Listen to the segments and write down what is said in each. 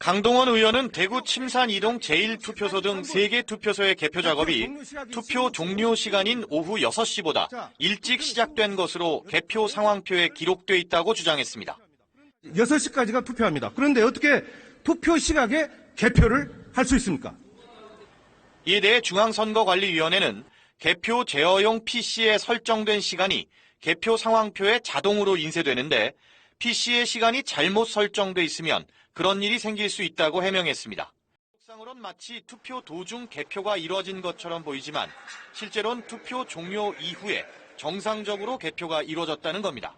강동원 의원은 대구 침산 이동 제1투표소 등 3개 투표소의 개표 작업이 투표 종료 시간인 오후 6시보다 일찍 시작된 것으로 개표 상황표에 기록돼 있다고 주장했습니다. 6시까지가 투표합니다. 그런데 어떻게 투표 시각에 개표를 할 수 있습니까? 이에 대해 중앙선거관리위원회는 개표 제어용 PC에 설정된 시간이 개표 상황표에 자동으로 인쇄되는데 PC의 시간이 잘못 설정돼 있으면 그런 일이 생길 수 있다고 해명했습니다. 속상으론 마치 투표 도중 개표가 이뤄진 것처럼 보이지만 실제로는 투표 종료 이후에 정상적으로 개표가 이루어졌다는 겁니다.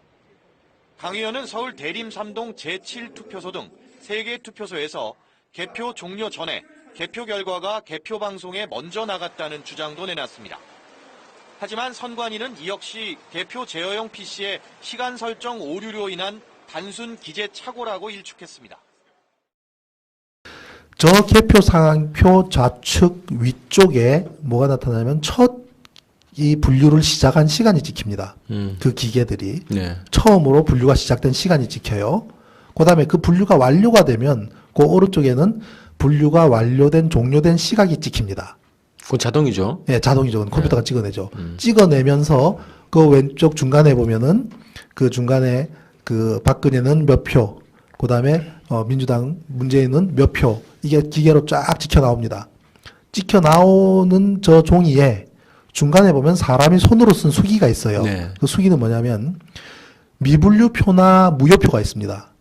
강 의원은 서울 대림 3동 제7투표소 등 3개 투표소에서 개표 종료 전에 개표 결과가 개표 방송에 먼저 나갔다는 주장도 내놨습니다. 하지만 선관위는 이 역시 개표 제어용 PC의 시간 설정 오류로 인한 단순 기재 착오라고 일축했습니다. 저 개표 상황표 좌측 위쪽에 뭐가 나타나냐면 첫 이 분류를 시작한 시간이 찍힙니다. 그 기계들이. 네. 처음으로 분류가 시작된 시간이 찍혀요. 그 다음에 그 분류가 완료가 되면 그 오른쪽에는 분류가 완료된 종료된 시각이 찍힙니다. 그건 자동이죠. 예, 자동이죠. 컴퓨터가 찍어내죠. 찍어내면서 그 왼쪽 중간에 보면은 그 중간에 그 박근혜는 몇 표, 그 다음에 민주당 문재인은 몇 표, 이게 기계로 쫙 찍혀 나옵니다. 찍혀 나오는 저 종이에 중간에 보면 사람이 손으로 쓴 수기가 있어요. 네. 그 수기는 뭐냐면 미분류표나 무효표가 있습니다.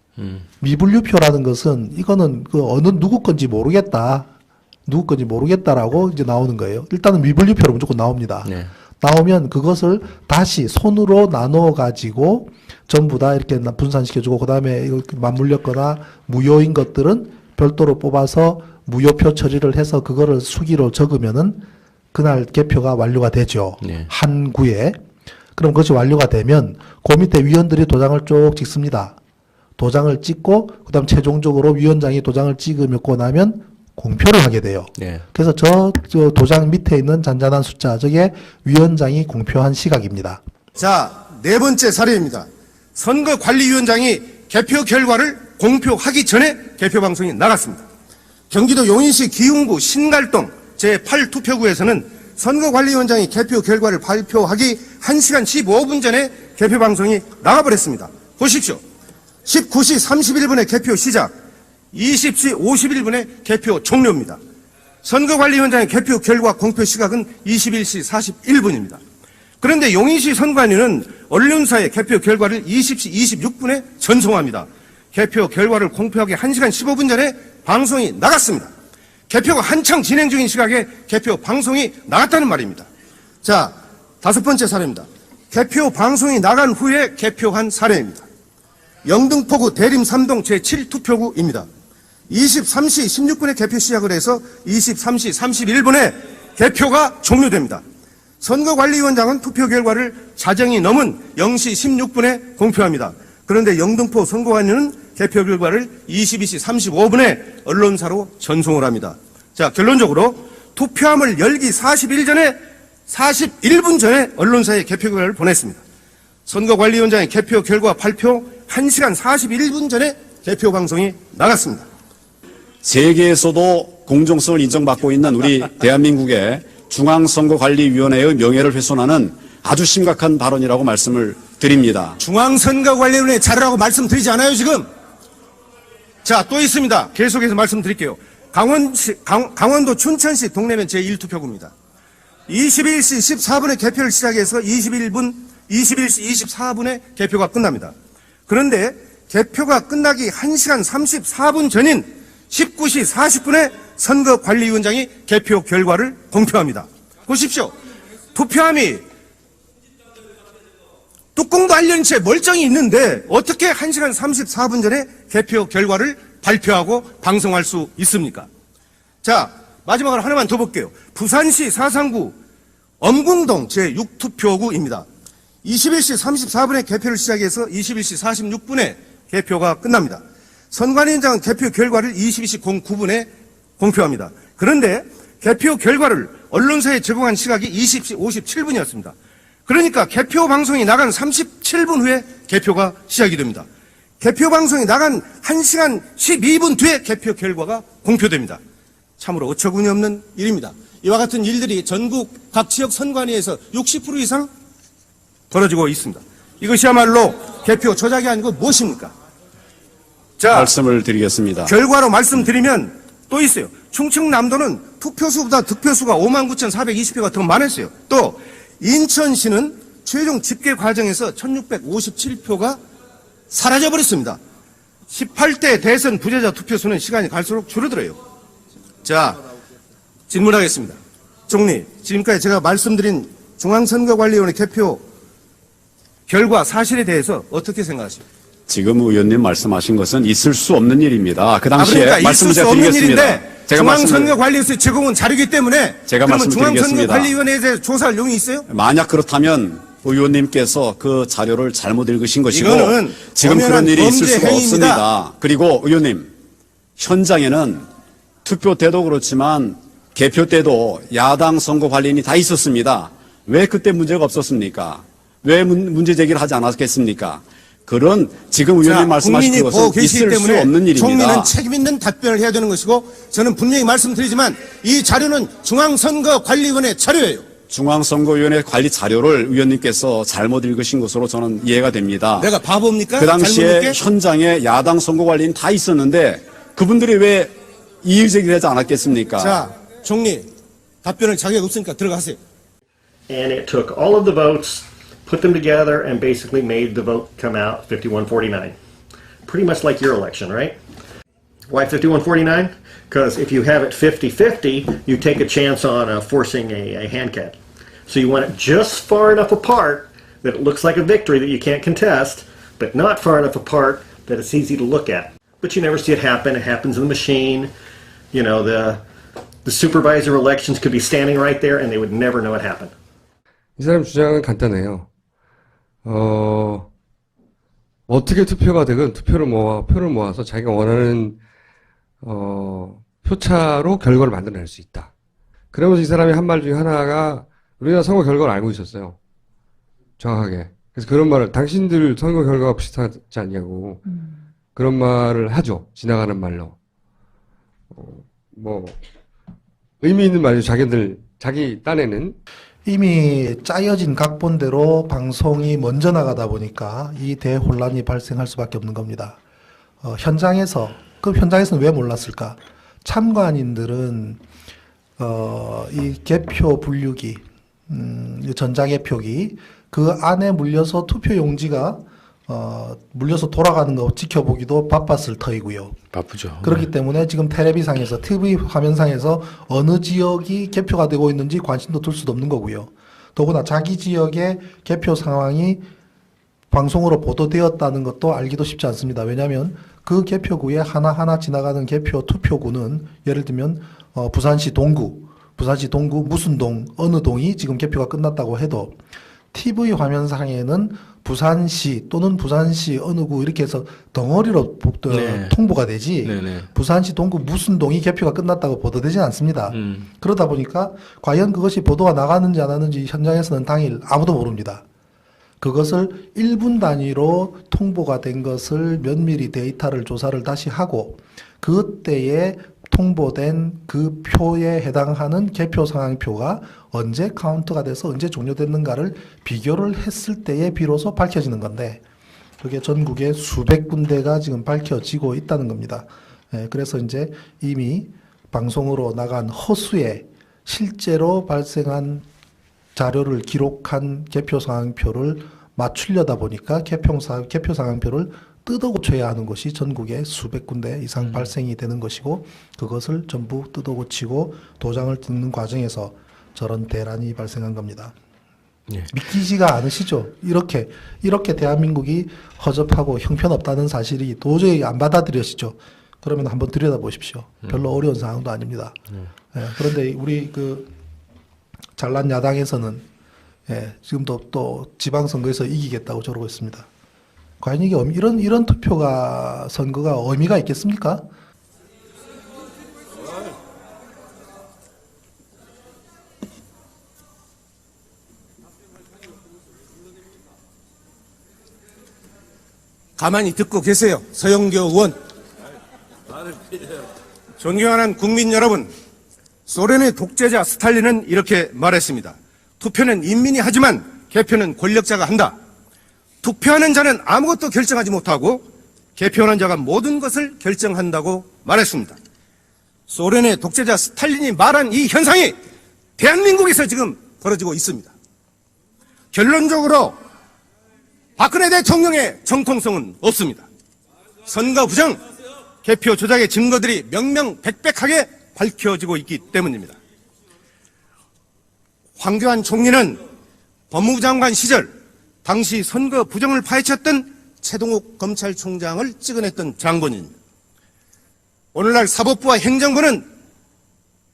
미분류표라는 것은 이거는 그 어느 누구 건지 모르겠다. 누구 건지 모르겠다라고 이제 나오는 거예요. 일단은 미분류표로 무조건 나옵니다. 네. 나오면 그것을 다시 손으로 나눠 가지고 전부 다 이렇게 분산시켜주고, 그 다음에 이거 맞물렸거나 무효인 것들은 별도로 뽑아서 무효표 처리를 해서 그거를 수기로 적으면은 그날 개표가 완료가 되죠. 네. 한 구에. 그럼 그것이 완료가 되면 그 밑에 위원들이 도장을 쭉 찍습니다. 도장을 찍고 그다음 최종적으로 위원장이 도장을 찍으고 나면 공표를 하게 돼요. 네. 그래서 저 도장 밑에 있는 잔잔한 숫자, 저게 위원장이 공표한 시각입니다. 자, 네 번째 사례입니다. 선거관리위원장이 개표 결과를 공표하기 전에 개표 방송이 나갔습니다. 경기도 용인시 기흥구 신갈동 제8투표구에서는 선거관리위원장이 개표 결과를 발표하기 1시간 15분 전에 개표 방송이 나가버렸습니다. 보십시오. 19시 31분에 개표 시작, 20시 51분에 개표 종료입니다. 선거관리위원장의 개표 결과 공표 시각은 21시 41분입니다. 그런데 용인시 선관위는 언론사의 개표 결과를 20시 26분에 전송합니다. 개표 결과를 공표하기 1시간 15분 전에 방송이 나갔습니다. 개표가 한창 진행 중인 시각에 개표 방송이 나갔다는 말입니다. 자, 다섯 번째 사례입니다. 개표 방송이 나간 후에 개표한 사례입니다. 영등포구 대림 3동 제7투표구입니다. 23시 16분에 개표 시작을 해서 23시 31분에 개표가 종료됩니다. 선거관리위원장은 투표 결과를 자정이 넘은 0시 16분에 공표합니다. 그런데 영등포 선거관리는 개표 결과를 22시 35분에 언론사로 전송을 합니다. 자, 결론적으로 투표함을 열기 41분 전에 언론사에 개표 결과를 보냈습니다. 선거관리위원장의 개표 결과 발표 1시간 41분 전에 개표 방송이 나갔습니다. 세계에서도 공정성을 인정받고 있는 우리 대한민국의 중앙선거관리위원회의 명예를 훼손하는 아주 심각한 발언이라고 말씀을 드립니다. 중앙선거관리위원회 자료라고 말씀드리지 않아요, 지금? 자, 또 있습니다. 계속해서 말씀드릴게요. 강원도 춘천시 동래면 제1투표구입니다. 21시 14분에 개표를 시작해서 21시 24분에 개표가 끝납니다. 그런데 개표가 끝나기 1시간 34분 전인 19시 40분에 선거관리위원장이 개표 결과를 공표합니다. 보십시오. 투표함이 뚜껑도 안 열린 채 멀쩡히 있는데 어떻게 1시간 34분 전에 개표 결과를 발표하고 방송할 수 있습니까? 자, 마지막으로 하나만 더 볼게요. 부산시 사상구 엄궁동 제6투표구입니다. 21시 34분에 개표를 시작해서 21시 46분에 개표가 끝납니다. 선관위원장은 개표 결과를 22시 09분에 공표합니다. 그런데 개표 결과를 언론사에 제공한 시각이 20시 57분이었습니다. 그러니까 개표 방송이 나간 37분 후에 개표가 시작이 됩니다. 개표 방송이 나간 1시간 12분 뒤에 개표 결과가 공표됩니다. 참으로 어처구니 없는 일입니다. 이와 같은 일들이 전국 각 지역 선관위에서 60% 이상 벌어지고 있습니다. 이것이야말로 개표 조작이 아니고 무엇입니까? 자, 말씀을 드리겠습니다. 결과로 말씀드리면 또 있어요. 충청남도는 투표수보다 득표수가 59,420표가 더 많았어요. 또 인천시는 최종 집계 과정에서 1,657표가 사라져버렸습니다. 18대 대선 부재자 투표수는 시간이 갈수록 줄어들어요. 자, 질문하겠습니다. 총리, 지금까지 제가 말씀드린 중앙선거관리위원회 개표 결과 사실에 대해서 어떻게 생각하십니까? 지금 의원님 말씀하신 것은 있을 수 없는 일입니다. 그 당시에 그러니까 말씀을 있을 수 제가 없는 드리겠습니다. 일인데 제가 중앙선거관리에서 제공은 자료이기 때문에 제가 그러면 말씀드리겠습니다. 중앙선거관리위원회에 대해서 조사할 용이 있어요? 만약 그렇다면 의원님께서 그 자료를 잘못 읽으신 것이고 이거는 지금 그런 엄연한 일이 있을 범죄 수가 행위입니다. 없습니다. 그리고 의원님, 현장에는 투표 때도 그렇지만 개표 때도 야당 선거관리인이 다 있었습니다. 왜 그때 문제가 없었습니까? 왜 문제 제기를 하지 않았겠습니까? 그런 지금 의원님 말씀하신 국민이 보고 것은 계시기 있을 수 때문에 없는 일입니다. 총리는 책임 있는 답변을 해야 되는 것이고 저는 분명히 말씀드리지만 이 자료는 중앙선거관리위원회 자료예요. 중앙선거위원회 관리 자료를 의원님께서 잘못 읽으신 것으로 저는 이해가 됩니다. 내가 바보입니까? 그 당시에 잘못 읽게? 현장에 야당 선거관리인 다 있었는데 그분들이 왜 이의 제기를 하지 않았겠습니까? 자, 총리 답변을 자격 없으니까 들어가세요. And it took all of the votes, put them together, and basically made the vote come out 51-49. Pretty much like your election, right? Why 51-49? Because if you have it 50-50, you take a chance on forcing a hand count. So you want it just far enough apart that it looks like a victory that you can't contest, but not far enough apart that it's easy to look at. But you never see it happen. It happens in the machine. You know, the supervisor elections could be standing right there and they would never know it happened. 이 사람 주장은 간단해요. 어떻게 투표가 되건 표를 모아서 자기가 원하는, 표차로 결과를 만들어낼 수 있다. 그러면서 이 사람이 한 말 중에 하나가 우리나라 선거 결과를 알고 있었어요. 정확하게. 그래서 그런 말을 당신들 선거 결과가 비슷하지 않냐고. 그런 말을 하죠. 지나가는 말로. 의미 있는 말이죠. 자기 딴에는. 이미 짜여진 각본대로 방송이 먼저 나가다 보니까 이 대혼란이 발생할 수밖에 없는 겁니다. 그럼 현장에서는 왜 몰랐을까? 참관인들은 이 개표 분류기, 전자개표기 그 안에 물려서 투표 용지가 물려서 돌아가는 거 지켜보기도 바빴을 터이고요. 바쁘죠. 그렇기 때문에 지금 텔레비상에서 TV 화면상에서 어느 지역이 개표가 되고 있는지 관심도 둘 수도 없는 거고요. 더구나 자기 지역의 개표 상황이 방송으로 보도되었다는 것도 알기도 쉽지 않습니다. 왜냐하면 그 개표구에 하나하나 지나가는 개표 투표구는 예를 들면 부산시 동구 무슨 동 어느 동이 지금 개표가 끝났다고 해도 TV 화면상에는 부산시 또는 부산시 어느 구 이렇게 해서 덩어리로 네. 통보가 되지 네네. 부산시 동구 무슨 동이 개표가 끝났다고 보도되지는 않습니다. 그러다 보니까 과연 그것이 보도가 나갔는지 안 나갔는지 현장에서는 당일 아무도 모릅니다. 그것을 1분 단위로 통보가 된 것을 면밀히 데이터를 조사를 다시 하고 그때에 통보된 그 표에 해당하는 개표 상황표가 언제 카운트가 돼서 언제 종료됐는가를 비교를 했을 때에 비로소 밝혀지는 건데 그게 전국에 수백 군데가 지금 밝혀지고 있다는 겁니다. 그래서 이제 이미 방송으로 나간 허수에 실제로 발생한 자료를 기록한 개표 상황표를 맞추려다 보니까 개표 상황표를 뜯어 고쳐야 하는 것이 전국에 수백 군데 이상 발생이 되는 것이고 그것을 전부 뜯어 고치고 도장을 찍는 과정에서 저런 대란이 발생한 겁니다. 예. 믿기지가 않으시죠? 이렇게 대한민국이 허접하고 형편없다는 사실이 도저히 안 받아들여지죠. 그러면 한번 들여다보십시오. 별로 어려운 상황도 아닙니다. 그런데 우리 잘난 야당에서는 지금도 또 지방선거에서 이기겠다고 저러고 있습니다. 과연 이게 이런 선거가 의미가 있겠습니까? 가만히 듣고 계세요. 서영교 의원. 존경하는 국민 여러분, 소련의 독재자 스탈린은 이렇게 말했습니다. 투표는 인민이 하지만 개표는 권력자가 한다. 투표하는 자는 아무것도 결정하지 못하고 개표하는 자가 모든 것을 결정한다고 말했습니다. 소련의 독재자 스탈린이 말한 이 현상이 대한민국에서 지금 벌어지고 있습니다. 결론적으로 박근혜 대통령의 정통성은 없습니다. 선거 부정, 개표 조작의 증거들이 명명백백하게 밝혀지고 있기 때문입니다. 황교안 총리는 법무부 장관 시절 당시 선거 부정을 파헤쳤던 최동욱 검찰총장을 찍어냈던 장본인입니다. 오늘날 사법부와 행정부는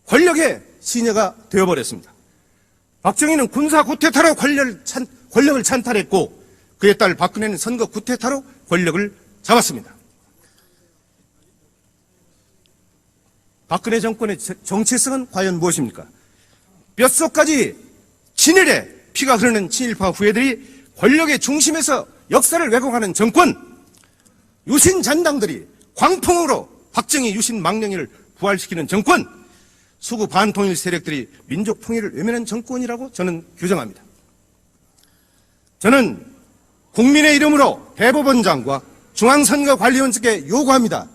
권력의 시녀가 되어버렸습니다. 박정희는 군사 구태타로 권력을 찬탈했고 그에 따라 박근혜는 선거 구태타로 권력을 잡았습니다. 박근혜 정권의 정체성은 과연 무엇입니까? 뼛속까지 친일에 피가 흐르는 친일파 후예들이 권력의 중심에서 역사를 왜곡하는 정권, 유신 잔당들이 광풍으로 박정희 유신 망령이를 부활시키는 정권, 수구 반통일 세력들이 민족 통일을 외면한 정권이라고 저는 규정합니다. 저는 국민의 이름으로 대법원장과 중앙선거관리위원장께 요구합니다.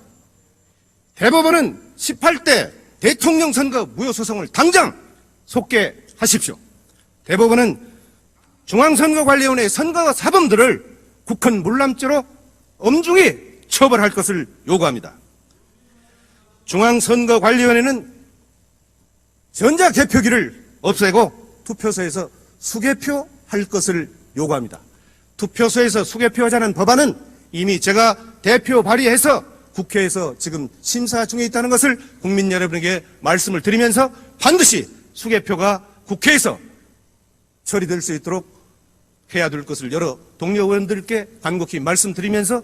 대법원은 18대 대통령 선거 무효소송을 당장 속개하십시오. 대법원은 중앙선거관리위원회의 선거 사범들을 국헌 물람죄로 엄중히 처벌할 것을 요구합니다. 중앙선거관리위원회는 전자개표기를 없애고 투표소에서 수개표할 것을 요구합니다. 투표소에서 수개표하자는 법안은 이미 제가 대표 발의해서 국회에서 지금 심사 중에 있다는 것을 국민 여러분에게 말씀을 드리면서 반드시 수개표가 국회에서 처리될 수 있도록 해야 될 것을 여러 동료 의원들께 간곡히 말씀드리면서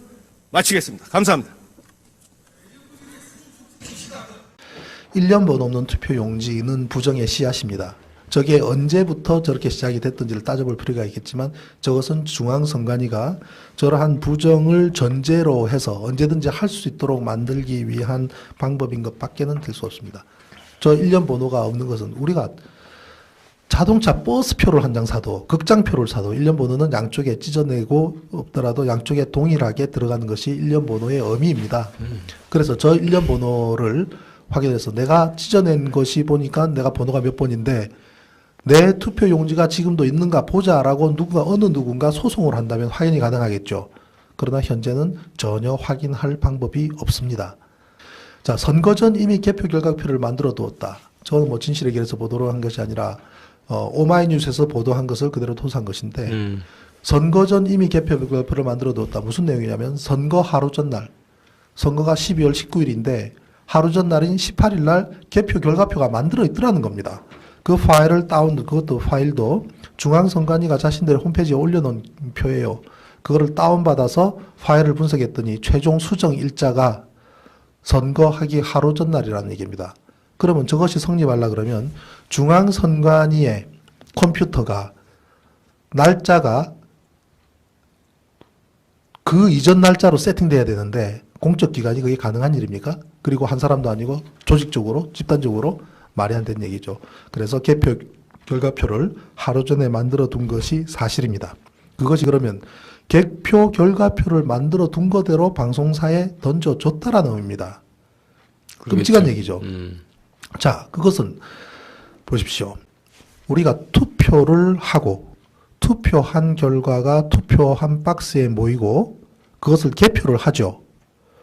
마치겠습니다. 감사합니다. 1년 번호 없는 투표 용지는 부정의 씨앗입니다. 저게 언제부터 저렇게 시작이 됐던지를 따져볼 필요가 있겠지만 저것은 중앙선관위가 저러한 부정을 전제로 해서 언제든지 할 수 있도록 만들기 위한 방법인 것밖에는 될 수 없습니다. 저 1년 번호가 없는 것은 우리가 자동차 버스표를 한 장 사도 극장표를 사도 1년 번호는 양쪽에 찢어내고 없더라도 양쪽에 동일하게 들어가는 것이 1년 번호의 의미입니다. 그래서 저 1년 번호를 확인해서 내가 찢어낸 것이 보니까 내가 번호가 몇 번인데 내 투표 용지가 지금도 있는가 보자라고 어느 누군가 소송을 한다면 확인이 가능하겠죠. 그러나 현재는 전혀 확인할 방법이 없습니다. 자, 선거 전 이미 개표 결과표를 만들어 두었다. 저는 뭐 진실의 길에서 보도를 한 것이 아니라 오마이뉴스에서 보도한 것을 그대로 토스한 것인데 선거 전 이미 개표 결과표를 만들어 두었다. 무슨 내용이냐면 선거 하루 전날, 선거가 12월 19일인데 하루 전날인 18일 날 개표 결과표가 만들어 있더라는 겁니다. 그 파일을 그것도 파일도 중앙선관위가 자신들의 홈페이지에 올려놓은 표예요. 그거를 다운받아서 파일을 분석했더니 최종 수정 일자가 선거하기 하루 전날이라는 얘기입니다. 그러면 저것이 성립하려 그러면 중앙선관위의 컴퓨터가 날짜가 그 이전 날짜로 세팅돼야 되는데 공적기관이 그게 가능한 일입니까? 그리고 한 사람도 아니고 조직적으로 집단적으로 말이 안 되는 얘기죠. 그래서 개표 결과표를 하루 전에 만들어 둔 것이 사실입니다. 그것이 그러면 개표 결과표를 만들어 둔 거대로 방송사에 던져줬다라는 의미입니다. 끔찍한 얘기죠. 자, 그것은 보십시오. 우리가 투표를 하고 투표한 결과가 투표한 박스에 모이고 그것을 개표를 하죠.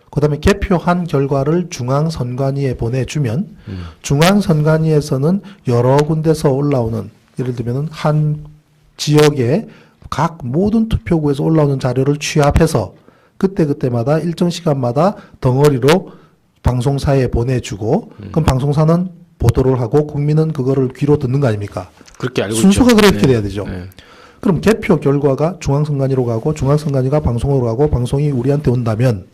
그 다음에 개표한 결과를 중앙선관위에 보내주면 중앙선관위에서는 여러 군데서 올라오는 예를 들면 한 지역의 각 모든 투표구에서 올라오는 자료를 취합해서 그때그때마다 일정 시간마다 덩어리로 방송사에 보내주고 그럼 방송사는 보도를 하고 국민은 그거를 귀로 듣는 거 아닙니까? 그렇게 알고 순서가 있죠. 그렇게 네. 돼야 되죠. 네. 그럼 개표 결과가 중앙선관위로 가고 중앙선관위가 방송으로 가고 방송이 우리한테 온다면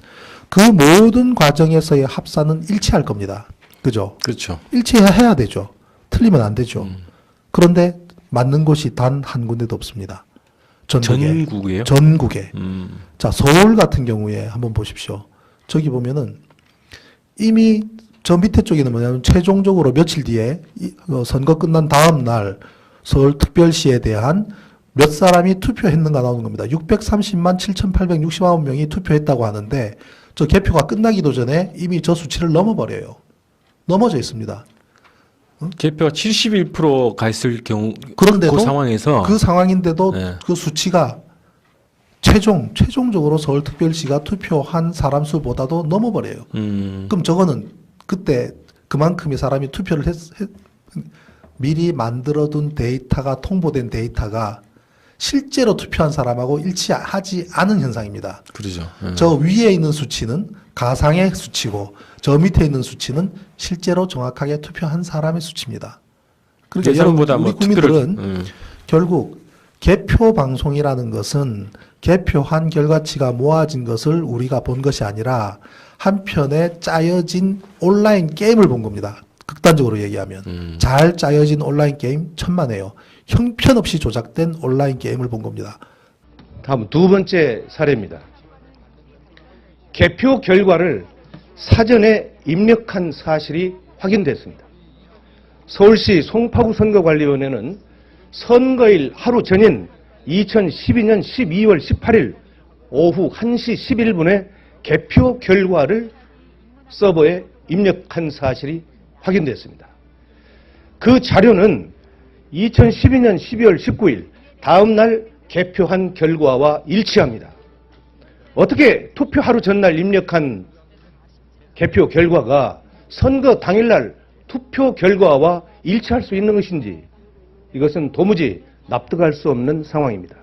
그 모든 과정에서의 합산은 일치할 겁니다. 그죠? 그렇죠. 일치해야 되죠. 틀리면 안 되죠. 그런데 맞는 곳이 단 한 군데도 없습니다. 전국이에요? 전국에. 자, 서울 같은 경우에 한번 보십시오. 저기 보면은 이미 저 밑에 쪽에는 뭐냐면 최종적으로 며칠 뒤에 선거 끝난 다음 날 서울특별시에 대한 몇 사람이 투표했는가 나오는 겁니다. 630만 7,869명이 투표했다고 하는데 저 개표가 끝나기도 전에 이미 저 수치를 넘어버려요. 넘어져 있습니다. 개표가 71%가 있을 경우 그런데도 그 상황에서 그 상황인데도 네. 그 수치가 최종적으로 서울특별시가 투표한 사람 수보다도 넘어버려요. 그럼 저거는 그때 그만큼의 사람이 투표를 미리 만들어둔 데이터가 통보된 데이터가 실제로 투표한 사람하고 일치하지 않은 현상입니다. 그러죠. 저 위에 있는 수치는 가상의 수치고 저 밑에 있는 수치는 실제로 정확하게 투표한 사람의 수치입니다. 그러니까 예상보다 여러분, 우리 뭐 투표를 국민들은 결국 개표 방송이라는 것은 개표한 결과치가 모아진 것을 우리가 본 것이 아니라 한편에 짜여진 온라인 게임을 본 겁니다. 극단적으로 얘기하면 잘 짜여진 온라인 게임 천만에요. 형편없이 조작된 온라인 게임을 본 겁니다. 다음 두 번째 사례입니다. 개표 결과를 사전에 입력한 사실이 확인됐습니다. 서울시 송파구 선거관리위원회는 선거일 하루 전인 2012년 12월 18일 오후 1시 11분에 개표 결과를 서버에 입력한 사실이 확인됐습니다. 그 자료는 2012년 12월 19일 다음 날 개표한 결과와 일치합니다. 어떻게 투표 하루 전날 입력한 개표 결과가 선거 당일날 투표 결과와 일치할 수 있는 것인지 이것은 도무지 납득할 수 없는 상황입니다.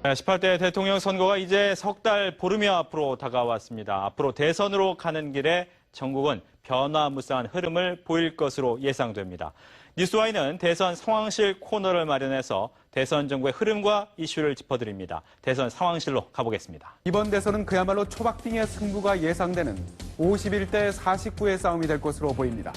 18대 대통령 선거가 이제 석 달 보름여 앞으로 다가왔습니다. 앞으로 대선으로 가는 길에 전국은 변화무쌍한 흐름을 보일 것으로 예상됩니다. 뉴스와이는 대선 상황실 코너를 마련해서 대선 정부의 흐름과 이슈를 짚어드립니다. 대선 상황실로 가보겠습니다. 이번 대선은 그야말로 초박빙의 승부가 예상되는 51대 49의 싸움이 될 것으로 보입니다.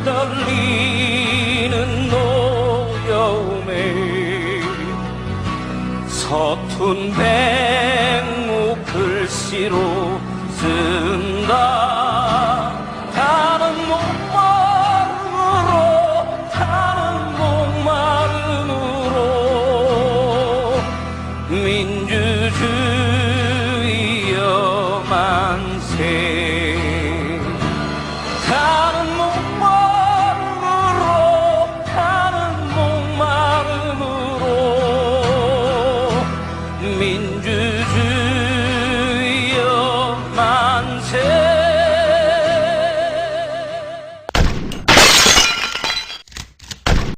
떨리는 노여움에 서툰 백목 글씨로